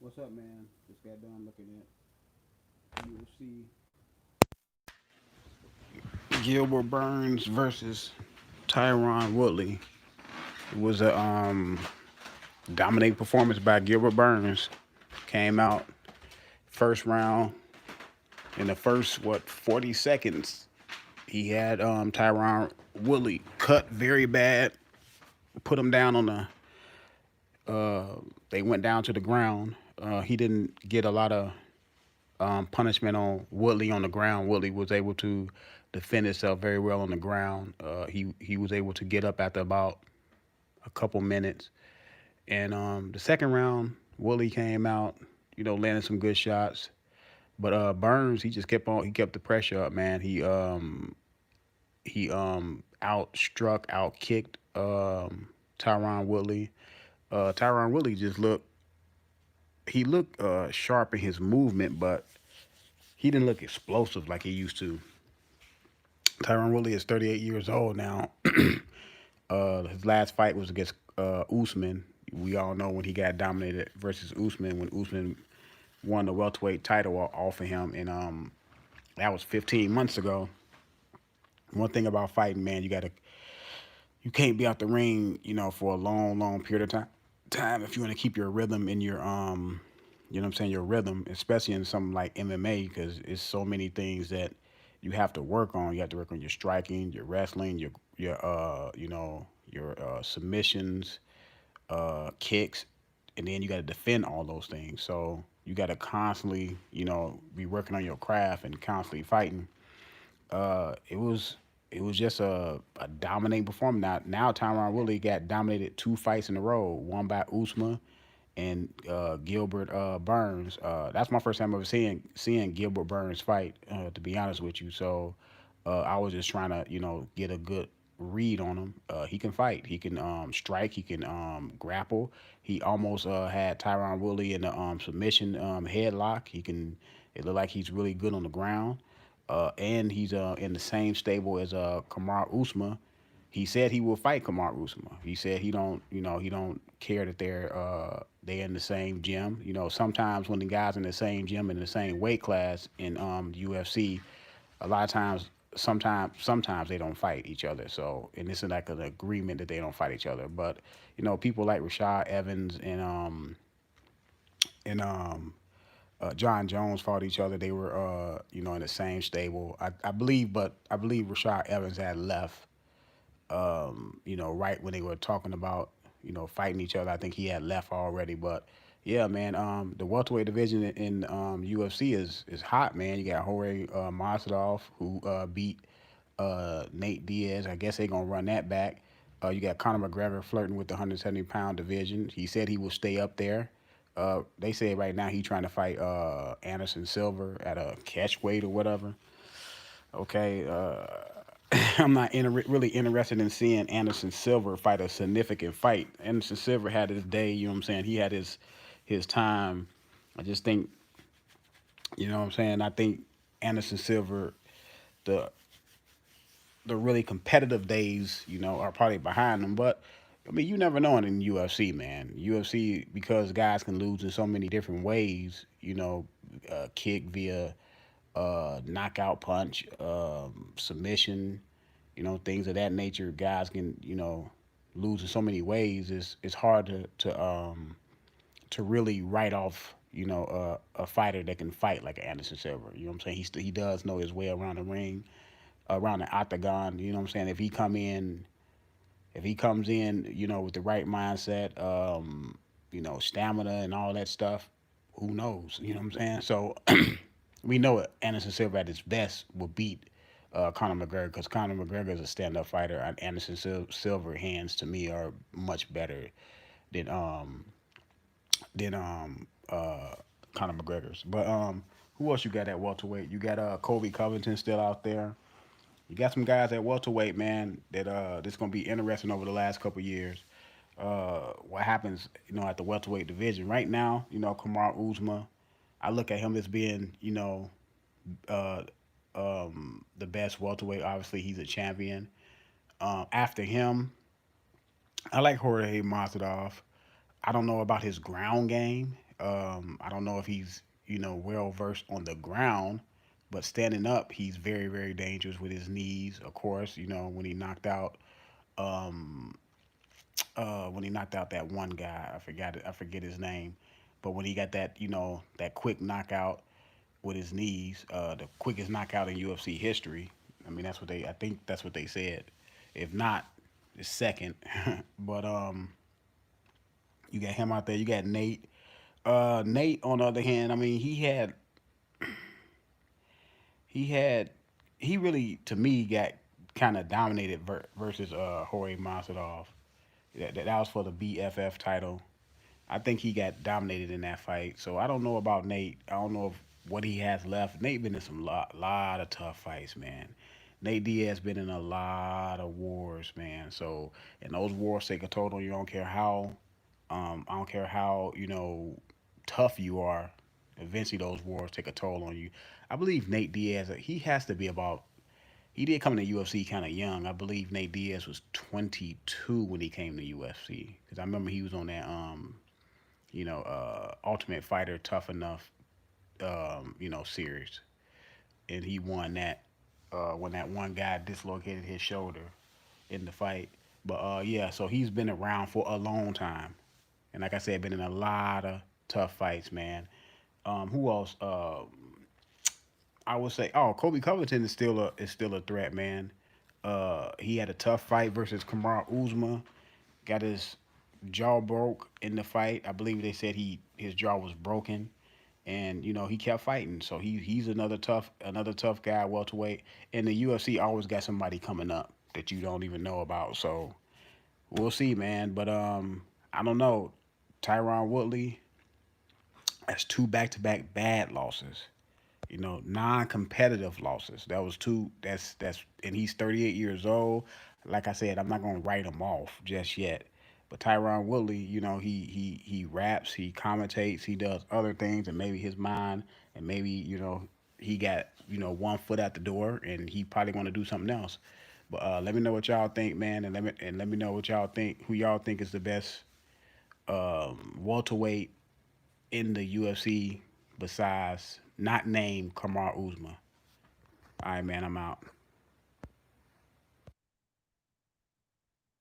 What's up, man? Just got done looking at UFC. Gilbert Burns versus Tyron Woodley. It was a dominating performance by Gilbert Burns. Came out first round in the first 40 seconds. He had Tyron Woodley cut very bad, put him down on the. They went down to the ground. He didn't get a lot of punishment on Woodley on the ground. Woodley was able to defend himself very well on the ground. He was able to get up after about a couple minutes. And the second round, Woodley came out, landing some good shots. But Burns, he just kept on. He kept the pressure up, man. He outstruck, outkicked Tyron Woodley. Tyron Woodley just looked. He looked sharp in his movement, but he didn't look explosive like he used to. Tyron Woodley is 38 years old now. His last fight was against Usman. We all know when he got dominated versus Usman, when Usman won the welterweight title off of him, and that was 15 months ago. One thing about fighting, man, you can't be out the ring, for a long, long period of time if you want to keep your rhythm in your you know what I'm saying, your rhythm, especially in something like MMA, because it's so many things that you have to work on. You have to work on your striking, your wrestling, your submissions, kicks, and then you got to defend all those things. So you got to constantly, be working on your craft and constantly fighting. It was just a dominating performance. Now Tyron Woodley got dominated 2 fights in a row, one by Usman and Gilbert Burns. That's my first time ever seeing Gilbert Burns fight. To be honest with you, so I was just trying to get a good read on him. He can fight. He can strike. He can grapple. He almost had Tyron Woodley in the submission headlock. He can. It looked like he's really good on the ground. And he's in the same stable as Kamar Usman. He said he will fight Kamar Usman. He said he don't care that they're in the same gym. Sometimes when the guys in the same gym in the same weight class in UFC, a lot of times, sometimes they don't fight each other. So, and this is like an agreement that they don't fight each other. But people like Rashad Evans and John Jones fought each other. They were, in the same stable. I believe, but I believe Rashad Evans had left, right when they were talking about, fighting each other. I think he had left already. But yeah, man, the welterweight division in UFC is hot, man. You got Jorge Masvidal, who beat Nate Diaz. I guess they're gonna run that back. You got Conor McGregor flirting with the 170-pound division. He said he will stay up there. They say right now he's trying to fight Anderson Silva at a catch weight or whatever. Okay, I'm not really interested in seeing Anderson Silva fight a significant fight. Anderson Silva had his day. You know what I'm saying? He had his time. I just think, what I'm saying. I think Anderson Silva, the the really competitive days, are probably behind them. But I mean, you never know in UFC, man. UFC, because guys can lose in so many different ways. Kick via knockout punch, submission, things of that nature. Guys can lose in so many ways. It's hard to really write off a fighter that can fight like Anderson Silva. You know what I'm saying? He does know his way around the ring, around the octagon. You know what I'm saying? If he comes in, with the right mindset, stamina and all that stuff, who knows? You know what I'm saying? So we know it. Anderson Silva at his best will beat Conor McGregor, because Conor McGregor is a stand-up fighter, and Anderson Silva hands to me are much better than Conor McGregor's. But who else you got at welterweight? You got Kobe Covington still out there. You got some guys at welterweight, man, that that's gonna be interesting over the last couple years. What happens, at the welterweight division right now? Kamar Uzma, I look at him as being, uh, the best welterweight. Obviously, he's a champion. After him, I like Jorge Masvidal. I don't know about his ground game. I don't know if he's well versed on the ground, but standing up, he's very very dangerous with his knees. Of course, when he knocked out um, that one guy, I forget his name, but when he got that that quick knockout with his knees, the quickest knockout in UFC history. I mean, I think that's what they said. If not, it's second. But you got him out there. You got Nate. Nate, on the other hand, I mean, he had he really to me got kind of dominated versus Jorge Masvidal. That was for the BFF title. I think he got dominated in that fight. So I don't know about Nate. I don't know if what he has left. Nate been in some lot of tough fights, man. Nate Diaz been in a lot of wars, man. So and those wars take a toll on you. I don't care how tough you are. Eventually, those wars take a toll on you. I believe Nate Diaz. He has to be about. He did come to UFC kind of young. I believe Nate Diaz was 22 when he came to UFC because I remember he was on that Ultimate Fighter Tough Enough series, and he won that when that one guy dislocated his shoulder in the fight. But yeah, so he's been around for a long time, and like I said, been in a lot of tough fights, man. Who else? I would say, oh, Kobe Covington is still a threat, man. He had a tough fight versus Kamar Uzma. Got his jaw broke in the fight. I believe they said his jaw was broken, and he kept fighting. So he's another tough guy, welterweight. And the UFC always got somebody coming up that you don't even know about. So we'll see, man. But I don't know. Tyron Woodley has two back-to-back bad losses. Non-competitive losses. That was two. And he's 38 years old. Like I said, I'm not gonna write him off just yet. But Tyron Woodley, he raps, he commentates, he does other things, and maybe his mind, and maybe he got one foot out the door, and he probably want to do something else. But let me know what y'all think, man, and let me know what y'all think. Who y'all think is the best welterweight in the UFC besides not named Kamar Uzma. All right, man, I'm out.